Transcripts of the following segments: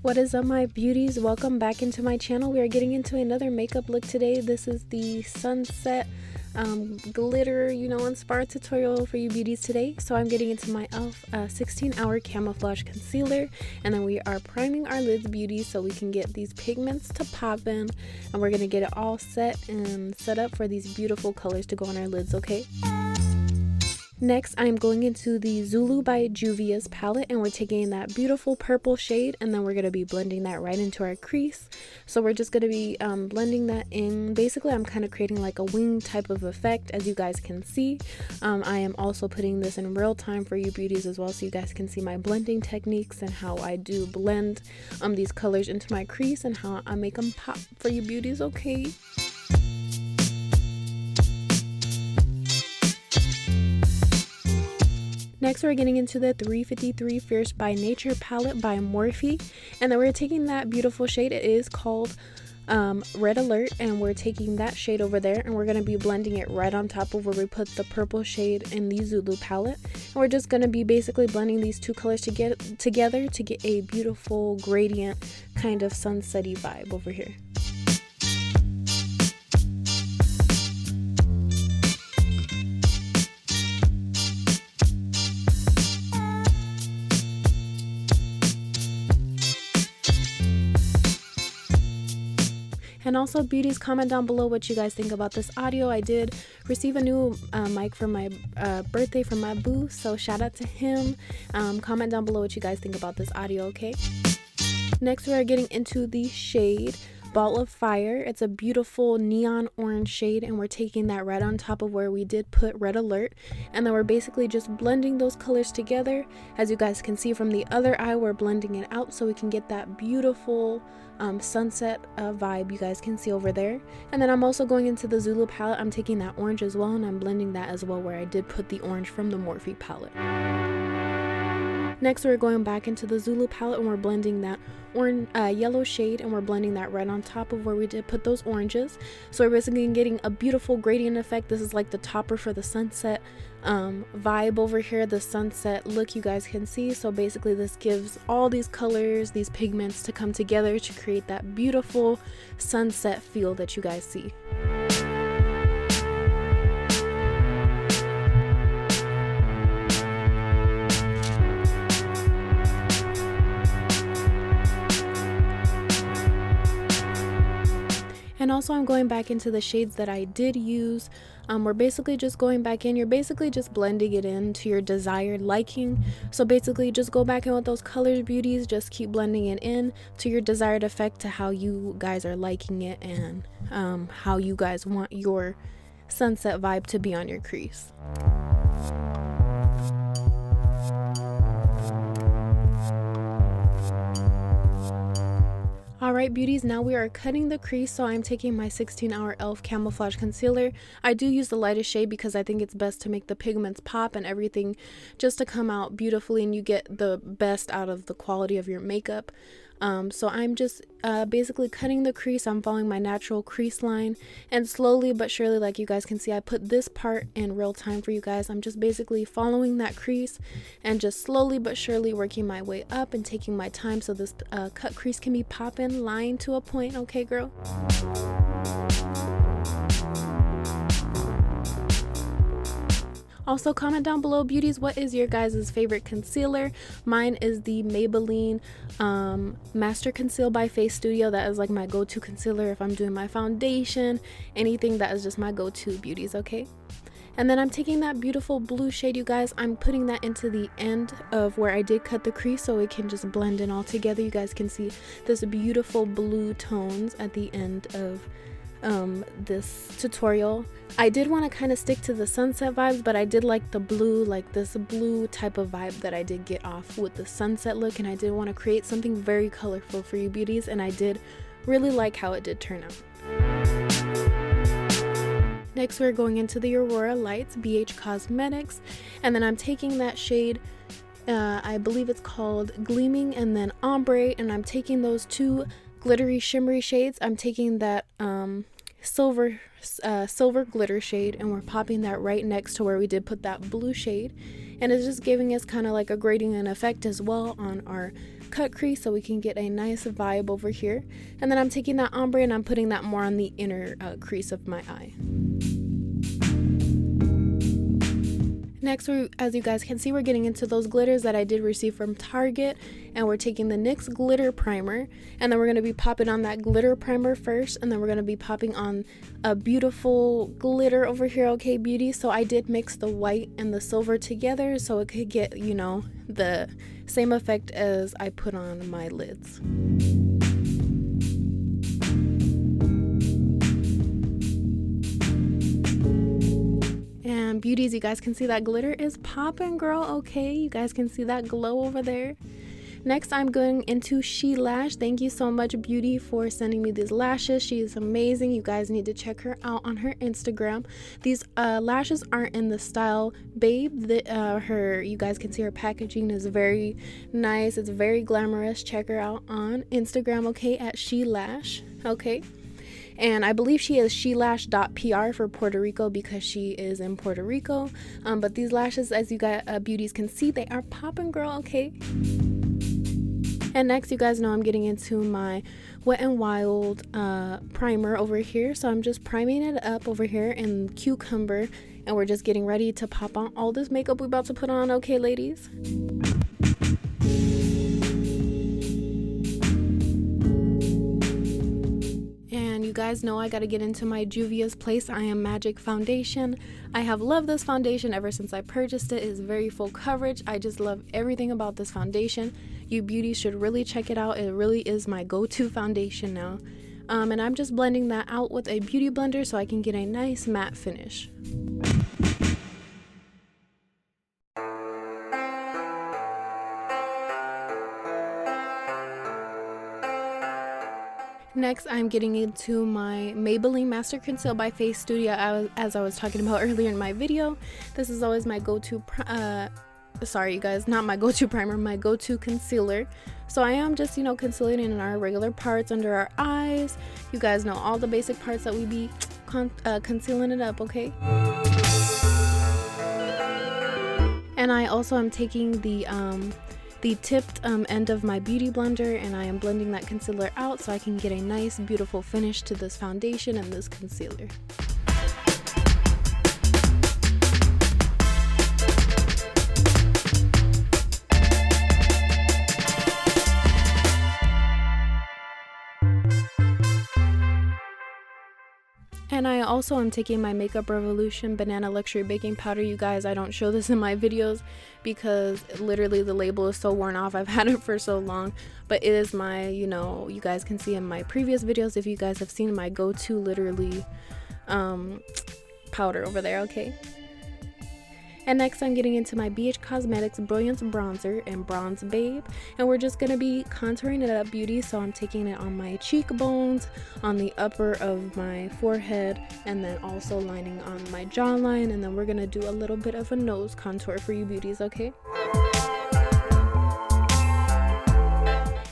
What is up, my beauties? Welcome back into my channel. We are getting into another makeup look today. This is the sunset glitter, inspired tutorial for you beauties today. So I'm getting into my e.l.f. 16-hour camouflage concealer, and then we are priming our lids, beauties, so we can get these pigments to pop in, and we're gonna get it all set and set up for these beautiful colors to go on our lids, okay? Next, I'm going into the Zulu by BEAUIES palette, and we're taking that beautiful purple shade, and then we're going to be blending that right into our crease. So we're just going to be blending that in. Basically, I'm kind of creating like a wing type of effect, as you guys can see. I am also putting this in real time for you beauties as well, so you guys can see my blending techniques and how I do blend these colors into my crease and how I make them pop for you beauties, okay? Next, we're getting into the 353 Fierce by Nature palette by Morphe, and then we're taking that beautiful shade. It is called Red Alert, and we're taking that shade over there, and we're going to be blending it right on top of where we put the purple shade in the Zulu palette. And we're just going to be basically blending these two colors together to get a beautiful gradient kind of sunsetty vibe over here. And also, beauties, comment down below what you guys think about this audio. I did receive a new mic for my birthday from my boo, so shout out to him. Comment down below what you guys think about this audio, okay? Next, we are getting into the shade Ball of Fire. It's a beautiful neon orange shade, and we're taking that right on top of where we did put Red Alert, and then we're basically just blending those colors together. As you guys can see from the other eye, we're blending it out so we can get that beautiful sunset vibe you guys can see over there. And then I'm also going into the Zulu palette. I'm taking that orange as well, and I'm blending that as well where I did put the orange from the Morphe palette. Next, we're going back into the Zulu palette, and we're blending that orange yellow shade, and we're blending that right on top of where we did put those oranges. So we're basically getting a beautiful gradient effect. This is like the topper for the sunset vibe over here, the sunset look you guys can see. So basically this gives all these colors, these pigments to come together to create that beautiful sunset feel that you guys see. And also, I'm going back into the shades that I did use. We're basically just going back in. You're basically just blending it in to your desired liking. So basically just go back in with those colors, beauties. Just keep blending it in to your desired effect, to how you guys are liking it, and how you guys want your sunset vibe to be on your crease. Alright, beauties, now we are cutting the crease. So I'm taking my 16-hour e.l.f. camouflage concealer. I do use the lightest shade because I think it's best to make the pigments pop and everything just to come out beautifully, and you get the best out of the quality of your makeup. So I'm just basically cutting the crease. I'm following my natural crease line, and slowly but surely, like you guys can see, I put this part in real time for you guys. I'm just basically following that crease and just slowly but surely working my way up and taking my time so this cut crease can be popping, line to a point, okay girl? Also, comment down below, beauties, what is your guys' favorite concealer? Mine is the Maybelline Master Conceal by Face Studio. That is like my go-to concealer if I'm doing my foundation, anything. That is just my go-to, beauties, okay? And then I'm taking that beautiful blue shade, you guys. I'm putting that into the end of where I did cut the crease so it can just blend in all together. You guys can see this beautiful blue tones at the end of this tutorial. I did want to kind of stick to the sunset vibes, but I did like the blue, like this blue type of vibe that I did get off with the sunset look, and I did want to create something very colorful for you beauties, and I did really like how it did turn out. Next, we're going into the Aurora Lights BH Cosmetics, and then I'm taking that shade, I believe it's called Gleaming and then Ombre, and I'm taking those two glittery shimmery shades. I'm taking that silver glitter shade, and we're popping that right next to where we did put that blue shade, and it's just giving us kind of like a gradient effect as well on our cut crease so we can get a nice vibe over here. And then I'm taking that ombre and I'm putting that more on the inner crease of my eye. Next, as you guys can see, we're getting into those glitters that I did receive from Target, and we're taking the NYX glitter primer, and then we're going to be popping on that glitter primer first, and then we're going to be popping on a beautiful glitter over here, okay, beauty. So I did mix the white and the silver together so it could get, you know, the same effect as I put on my lids. And beauties, you guys can see that glitter is popping, girl, okay? You guys can see that glow over there. Next, I'm going into She Lash. Thank you so much, Beauty, for sending me these lashes. She is amazing. You guys need to check her out on her Instagram. These lashes aren't in the style Babe. You guys can see her packaging is very nice. It's very glamorous. Check her out on Instagram, okay, at She Lash, okay? And I believe she is shelash.pr for Puerto Rico because she is in Puerto Rico. But these lashes, as you guys beauties can see, they are popping, girl, okay? And next, you guys know I'm getting into my Wet n Wild primer over here. So I'm just priming it up over here in Cucumber. And we're just getting ready to pop on all this makeup we're about to put on, okay, ladies? You guys know I gotta get into my Juvia's Place I Am Magic foundation. I have loved this foundation ever since I purchased it. It is very full coverage. I just love everything about this foundation. You beauties should really check it out. It really is my go-to foundation now. And I'm just blending that out with a beauty blender so I can get a nice matte finish. Next, I'm getting into my Maybelline Master Conceal by Face Studio, as I was talking about earlier in my video. This is always my go-to, sorry you guys, not my go-to primer, my go-to concealer. So I am just, you know, concealing in our regular parts under our eyes. You guys know all the basic parts that we be concealing it up, okay? And I also am taking the tipped end of my beauty blender, and I am blending that concealer out so I can get a nice beautiful finish to this foundation and this concealer. And I also am taking my Makeup Revolution Banana Luxury Baking Powder. You guys, I don't show this in my videos because literally the label is so worn off. I've had it for so long, but it is my, you know, you guys can see in my previous videos, if you guys have seen, my go-to literally powder over there, okay? And next, I'm getting into my BH Cosmetics Brilliance Bronzer in Bronze Babe. And we're just going to be contouring it up, beauty. So I'm taking it on my cheekbones, on the upper of my forehead, and then also lining on my jawline. And then we're going to do a little bit of a nose contour for you beauties, okay?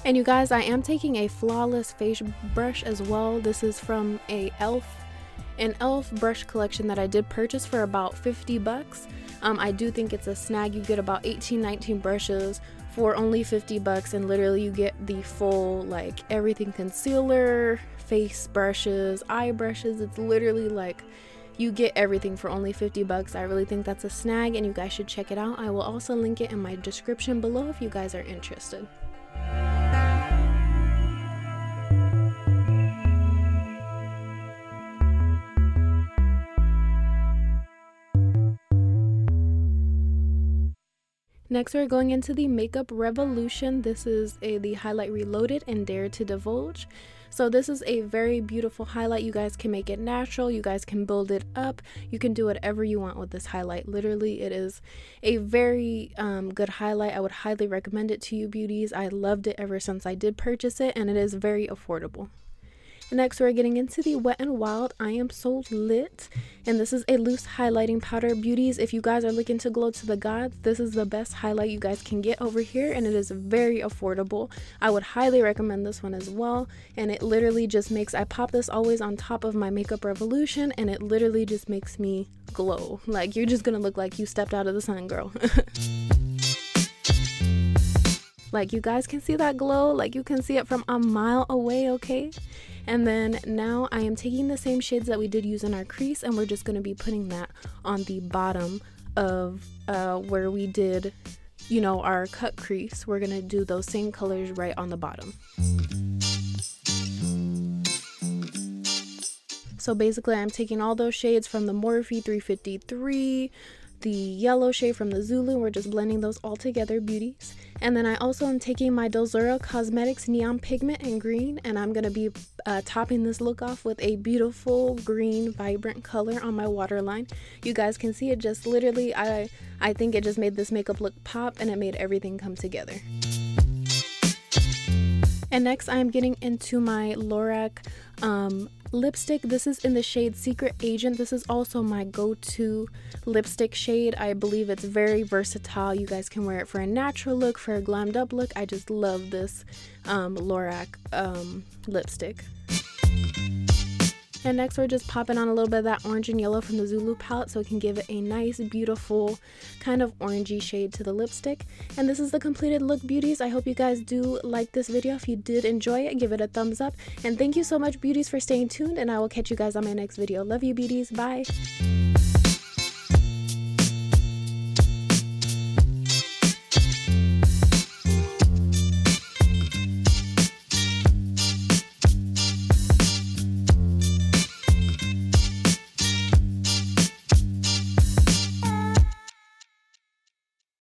And you guys, I am taking a Flawless Face brush as well. This is from an e.l.f. brush collection that I did purchase for about 50 bucks. I do think it's a snag. You get about 18-19 brushes for only 50 bucks, and literally you get the full, like, everything concealer, face brushes, eye brushes. It's literally like you get everything for only 50 bucks. I really think that's a snag, and you guys should check it out. I will also link it in my description below if you guys are interested. Next, we're going into the Makeup Revolution. This is the Highlight Reloaded and Dare to Divulge. So this is a very beautiful highlight. You guys can make it natural. You guys can build it up. You can do whatever you want with this highlight. Literally, it is a very good highlight. I would highly recommend it to you beauties. I loved it ever since I did purchase it, and it is very affordable. Next, we're getting into the Wet n Wild I Am So Lit, and this is a loose highlighting powder. Beauties, if you guys are looking to glow to the gods, this is the best highlight you guys can get over here, and it is very affordable. I would highly recommend this one as well, and it literally just makes, I pop this always on top of my Makeup Revolution, and it literally just makes me glow. Like, you're just gonna look like you stepped out of the sun, girl. Like, you guys can see that glow, like you can see it from a mile away, okay? And then now I am taking the same shades that we did use in our crease, and we're just going to be putting that on the bottom of where we did, you know, our cut crease. We're going to do those same colors right on the bottom. So basically I'm taking all those shades from the Morphe 353, the yellow shade from the Zulu, we're just blending those all together, beauties. And then I also am taking my Dozora Cosmetics Neon Pigment in green, and I'm going to be topping this look off with a beautiful green vibrant color on my waterline. You guys can see it just literally, I think it just made this makeup look pop, and it made everything come together. And next I'm getting into my Lorac lipstick. This is in the shade Secret Agent. This is also my go-to lipstick shade. I believe it's very versatile. You guys can wear it for a natural look, for a glammed up look. I just love this Lorac lipstick. And next we're just popping on a little bit of that orange and yellow from the Zulu palette so it can give it a nice, beautiful kind of orangey shade to the lipstick. And this is the completed look, beauties. I hope you guys do like this video. If you did enjoy it, give it a thumbs up. And thank you so much, beauties, for staying tuned, and I will catch you guys on my next video. Love you, beauties. Bye.